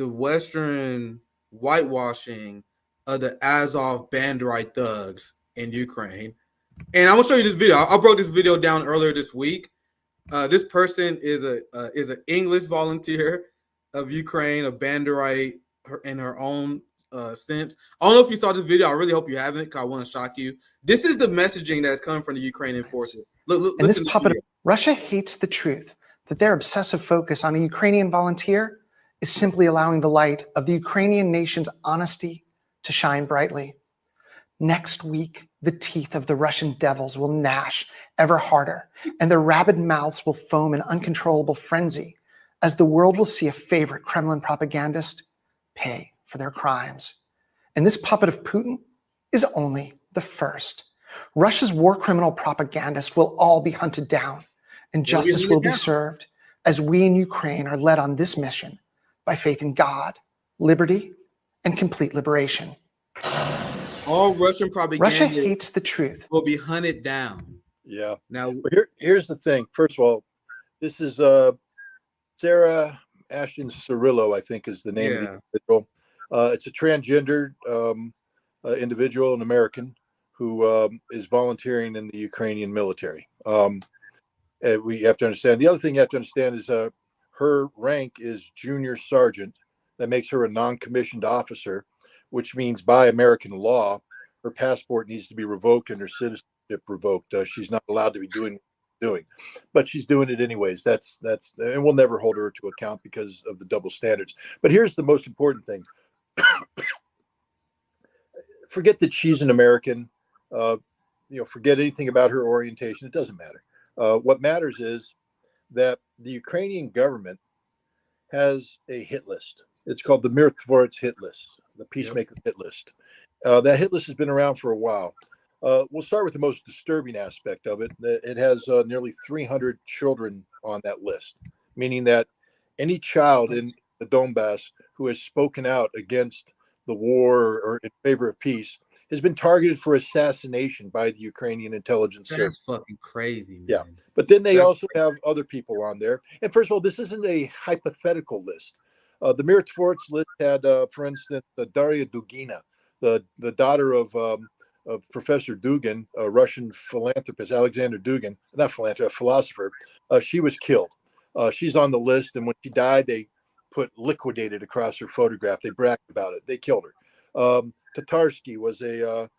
the Western whitewashing of the Azov Banderite thugs in Ukraine. And I'm gonna show you this video. I broke this video down earlier this week. This person is an English volunteer of Ukraine, a Banderite in her own sense. I don't know if you saw this video. I really hope you haven't, because I want to shock you. This is the messaging that's coming from the Ukrainian forces. Listen to this. Russia hates the truth that their obsessive focus on a Ukrainian volunteer is simply allowing the light of the Ukrainian nation's honesty to shine brightly. Next week, the teeth of the Russian devils will gnash ever harder, and their rabid mouths will foam in uncontrollable frenzy as the world will see a favorite Kremlin propagandist pay for their crimes. And this puppet of Putin is only the first. Russia's war criminal propagandists will all be hunted down, and justice will be served as we in Ukraine are led on this mission by faith in God, liberty, and complete liberation. All Russian propaganda. Russia hates the truth. Will be hunted down. Yeah. Now, here's the thing. First of all, this is Sarah Ashton Cirillo, I think is the name of the individual. It's a transgendered individual, an American, who is volunteering in the Ukrainian military. We have to understand. The other thing you have to understand is her rank is junior sergeant. That makes her a non-commissioned officer, which means by American law, her passport needs to be revoked and her citizenship revoked. She's not allowed to be doing, but she's doing it anyways. That's, and we'll never hold her to account because of the double standards. But here's the most important thing. Forget that she's an American. Forget anything about her orientation. It doesn't matter. What matters is that the Ukrainian government has a hit list. It's called the Mirotvorets hit list, the peacemaker hit list. That hit list has been around for a while. We'll start with the most disturbing aspect of it. It has nearly 300 children on that list, meaning that any child in the Donbass who has spoken out against the war or in favor of peace has been targeted for assassination by the Ukrainian intelligence service. That's fucking crazy, man. Yeah, but then they also have other people on there. And first of all, this isn't a hypothetical list. The Mirotvorets list had, for instance, Daria Dugina, the daughter of Professor Dugin, a Russian philanthropist, Alexander Dugin, not philanthropist, philosopher. She was killed. She's on the list, and when she died, they put liquidated across her photograph. They bragged about it. They killed her. Tatarsky was a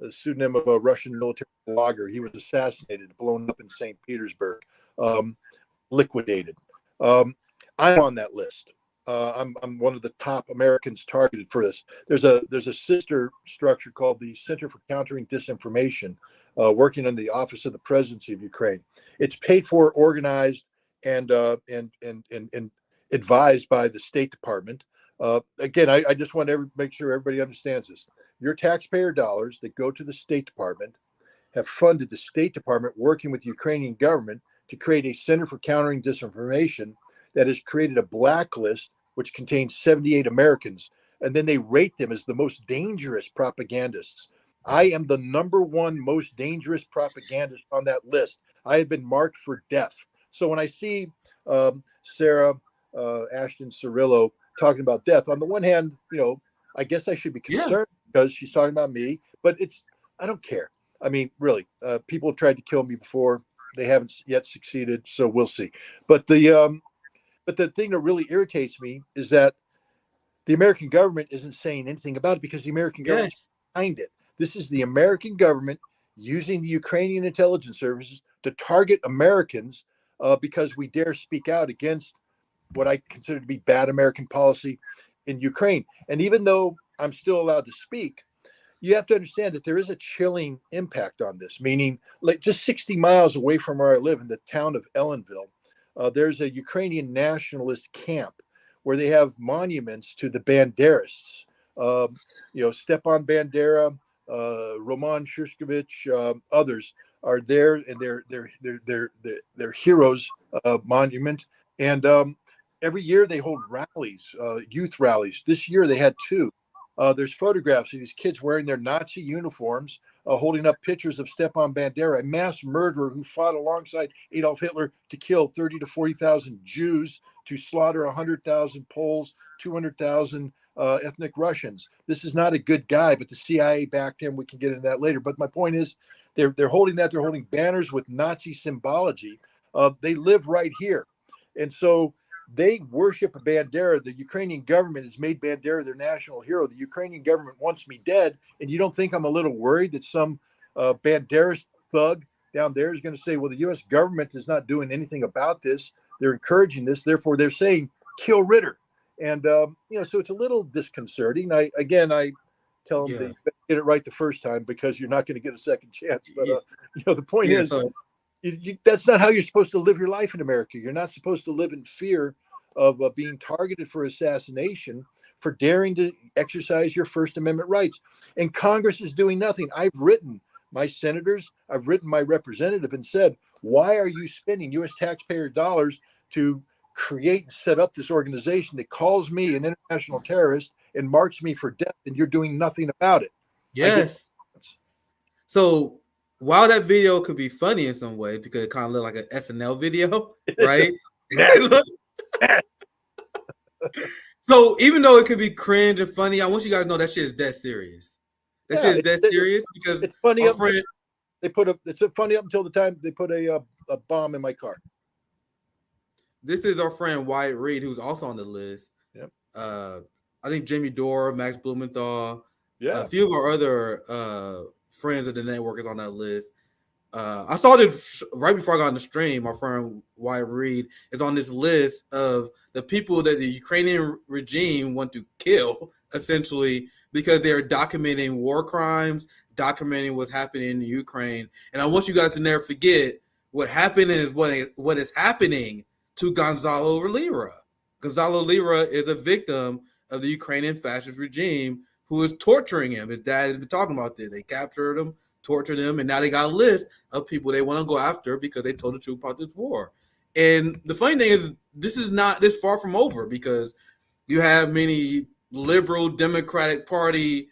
pseudonym of a Russian military blogger. He was assassinated, blown up in St. Petersburg, liquidated. I'm on that list. I'm one of the top Americans targeted for this. There's a sister structure called the Center for Countering Disinformation, working under the Office of the Presidency of Ukraine. It's paid for, organized, and advised by the State Department. Again, I just want to make sure everybody understands this. Your taxpayer dollars that go to the State Department have funded the State Department working with the Ukrainian government to create a Center for Countering Disinformation that has created a blacklist which contains 78 Americans, and then they rate them as the most dangerous propagandists. I am the #1 most dangerous propagandist on that list. I have been marked for death. So when I see Sarah Ashton Cirillo talking about death, on the one hand, I guess I should be concerned because she's talking about me, but I don't care. I mean, really, people have tried to kill me before. They haven't yet succeeded, so we'll see. But the thing that really irritates me is that the American government isn't saying anything about it because the American government is behind it. This is the American government using the Ukrainian intelligence services to target Americans because we dare speak out against what I consider to be bad American policy in Ukraine. And even though I'm still allowed to speak, you have to understand that there is a chilling impact on this, meaning like just 60 miles away from where I live in the town of Ellenville, there's a Ukrainian nationalist camp where they have monuments to the Banderists. Stepan Bandera, Roman Shushkevich, others are there, and they're heroes monument. And every year they hold rallies, youth rallies. This year they had 2. There's photographs of these kids wearing their Nazi uniforms, holding up pictures of Stepan Bandera, a mass murderer who fought alongside Adolf Hitler to kill 30 to 40,000 Jews, to slaughter 100,000 Poles, 200,000 ethnic Russians. This is not a good guy, but the CIA backed him. We can get into that later. But my point is, they're holding that. They're holding banners with Nazi symbology. They live right here, and so they worship Bandera. The Ukrainian government has made Bandera their national hero. The Ukrainian government wants me dead, and you don't think I'm a little worried that some Banderist thug down there is going to say, well, the U.S. government is not doing anything about this. They're encouraging this. Therefore, they're saying, kill Ritter. And, so it's a little disconcerting. I tell them that you better get it right the first time, because you're not going to get a second chance. But, the point is, that's not how you're supposed to live your life in America. You're not supposed to live in fear of being targeted for assassination for daring to exercise your First Amendment rights. And Congress is doing nothing. I've written my senators, I've written my representative and said, why are you spending U.S. taxpayer dollars to create and set up this organization that calls me an international terrorist and marks me for death, and you're doing nothing about it? Yes. So while that video could be funny in some way because it kind of looked like an SNL video, right? So even though it could be cringe and funny, I want you guys to know that shit is dead serious. That shit is dead serious because it's funny. It's funny up until the time they put a bomb in my car. This is our friend Wyatt Reed, who's also on the list. Yep. I think Jimmy Dore, Max Blumenthal, a few of our other friends of the network is on that list. I saw this right before I got on the stream. My friend Wyatt Reed is on this list of the people that the Ukrainian regime want to kill, essentially, because they're documenting war crimes, documenting what's happening in Ukraine. And I want you guys to never forget what happened is what is happening to Gonzalo Lira. Gonzalo Lira is a victim of the Ukrainian fascist regime who is torturing him. His dad has been talking about this. They captured him, tortured him, and now they got a list of people they want to go after because they told the truth about this war. And the funny thing is, this is not this far from over, because you have many liberal Democratic Party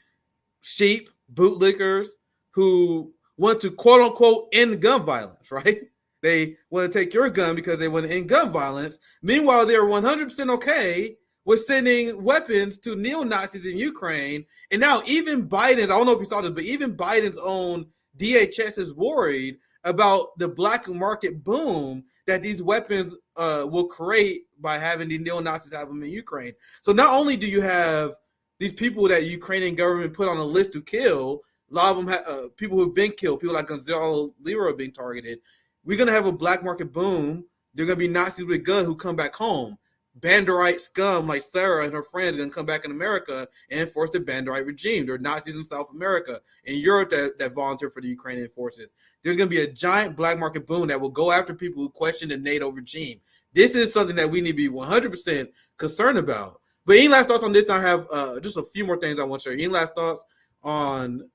sheep, bootlickers, who want to quote unquote end gun violence, right? They want to take your gun because they want to end gun violence. Meanwhile, they're 100% okay with sending weapons to neo-Nazis in Ukraine. And now even Biden's, I don't know if you saw this, but even Biden's own DHS is worried about the black market boom that these weapons will create by having the neo-Nazis have them in Ukraine. So not only do you have these people that the Ukrainian government put on a list to kill, a lot of them have people who've been killed, people like Gonzalo Lira being targeted. We're going to have a black market boom. They're going to be Nazis with a gun who come back home. Banderite scum like Sarah and her friends are going to come back in America and enforce the Banderite regime. There are Nazis in South America and Europe that volunteer for the Ukrainian forces. There's going to be a giant black market boom that will go after people who question the NATO regime. This is something that we need to be 100% concerned about. But any last thoughts on this? I have just a few more things I want to share. Any last thoughts on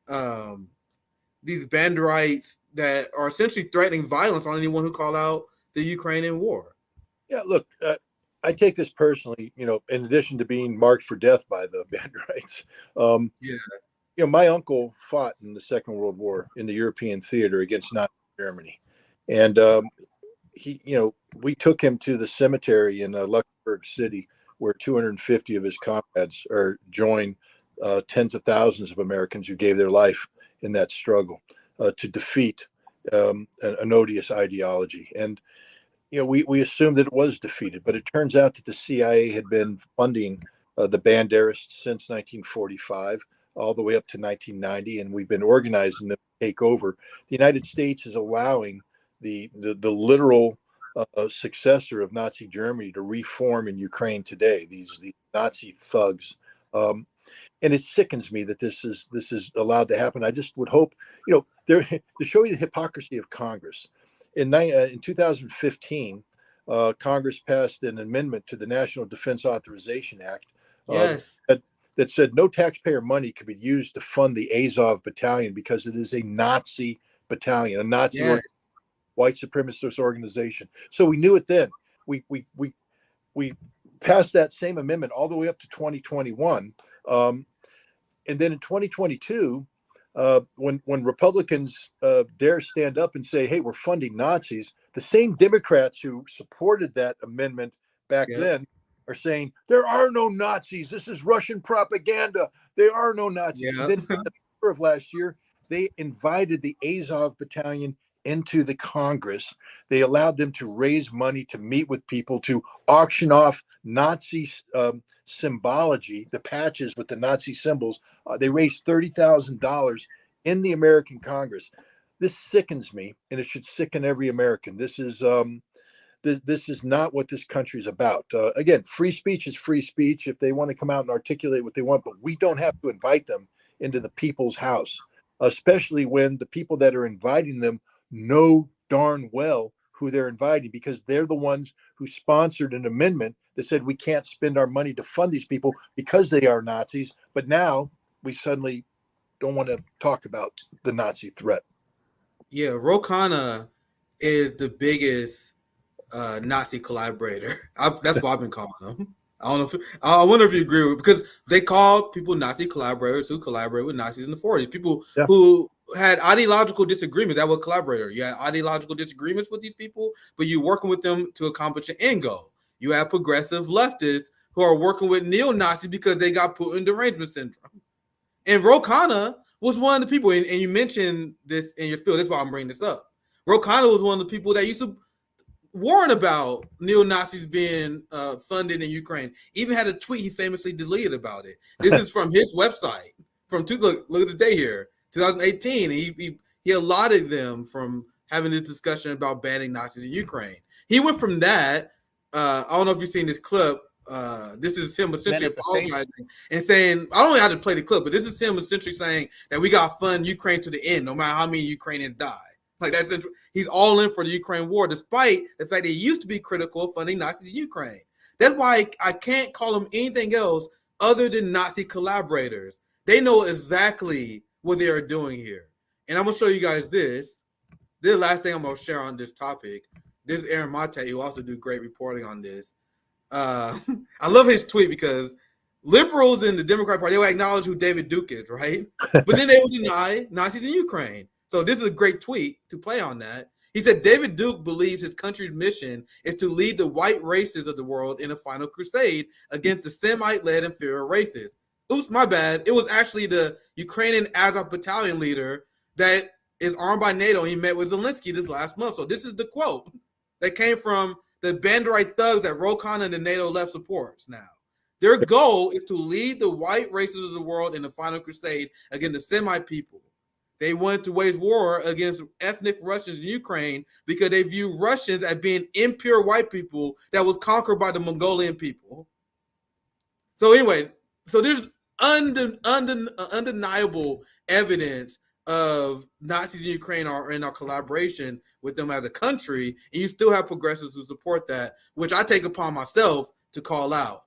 these Banderites that are essentially threatening violence on anyone who call out the Ukrainian war? Yeah, look, I take this personally, in addition to being marked for death by the Banderites. My uncle fought in the Second World War in the European theater against Nazi Germany. And we took him to the cemetery in Luxembourg City, where 250 of his comrades joined tens of thousands of Americans who gave their life in that struggle to defeat an odious ideology. And we assumed that it was defeated, but it turns out that the CIA had been funding the Banderists since 1945, all the way up to 1990, and we've been organizing them to take over. The United States is allowing the literal successor of Nazi Germany to reform in Ukraine today. These Nazi thugs, and it sickens me that this is allowed to happen. I just would hope, to show you the hypocrisy of Congress. In 2015, Congress passed an amendment to the National Defense Authorization Act that said no taxpayer money could be used to fund the Azov battalion because it is a Nazi battalion, a Nazi white supremacist organization. So we knew it then. We passed that same amendment all the way up to 2021. And then in 2022, when Republicans dare stand up and say, "Hey, we're funding Nazis," the same Democrats who supported that amendment back Yep. then are saying there are no Nazis. This is Russian propaganda. There are no Nazis. Yeah. Then in November of last year, they invited the Azov Battalion into the Congress. They allowed them to raise money, to meet with people, to auction off Nazi symbology, the patches with the Nazi symbols. They raised $30,000 in the American Congress. This sickens me, and it should sicken every American. This is not what this country is about. Again, free speech is free speech. If they want to come out and articulate what they want, but we don't have to invite them into the people's house, especially when the people that are inviting them know darn well who they're inviting, because they're the ones who sponsored an amendment that said we can't spend our money to fund these people because they are Nazis. But now we suddenly don't want to talk about the Nazi threat. Yeah, Ro Khanna is the biggest Nazi collaborator. That's what I've been calling them. I don't know. I wonder if you agree with, because they call people Nazi collaborators who collaborate with Nazis in the 40s. People who had ideological disagreements that were collaborator. You had ideological disagreements with these people, but you're working with them to accomplish an end goal. You have progressive leftists who are working with neo-Nazis because they got Putin derangement syndrome. And Ro Khanna was one of the people, and you mentioned this in your spiel. That's why I'm bringing this up. Ro Khanna was one of the people that used to warn about neo-Nazis being funded in Ukraine. Even had a tweet he famously deleted about it. This is from his website. Look at the day here, 2018. He allotted them from having this discussion about banning Nazis in Ukraine. He went from that. I don't know if you've seen this clip. This is him essentially apologizing and saying, I don't know how to play the clip, but this is him essentially saying that we got to fund Ukraine to the end, no matter how many Ukrainians die. Like that's he's all in for the Ukraine war, despite the fact that he used to be critical of funding Nazis in Ukraine. That's why I can't call them anything else other than Nazi collaborators. They know exactly what they are doing here. And I'm gonna show you guys this. This is the last thing I'm gonna share on this topic. This is Aaron Mate, who also do great reporting on this. I love his tweet because liberals in the Democratic Party, they will acknowledge who David Duke is, right? But then they will deny Nazis in Ukraine. So this is a great tweet to play on that. He said, David Duke believes his country's mission is to lead the white races of the world in a final crusade against the Semite-led inferior races. Oops, my bad. It was actually the Ukrainian Azov battalion leader that is armed by NATO. He met with Zelensky this last month. So this is the quote that came from the Banderite thugs that Ro Khanna and the NATO left supports now. Their goal is to lead the white races of the world in the final crusade against the Semite people. They wanted to wage war against ethnic Russians in Ukraine because they view Russians as being impure white people that was conquered by the Mongolian people. So anyway, so there's undeniable evidence of Nazis in Ukraine are in our collaboration with them as a country, and you still have progressives who support that, which I take upon myself to call out.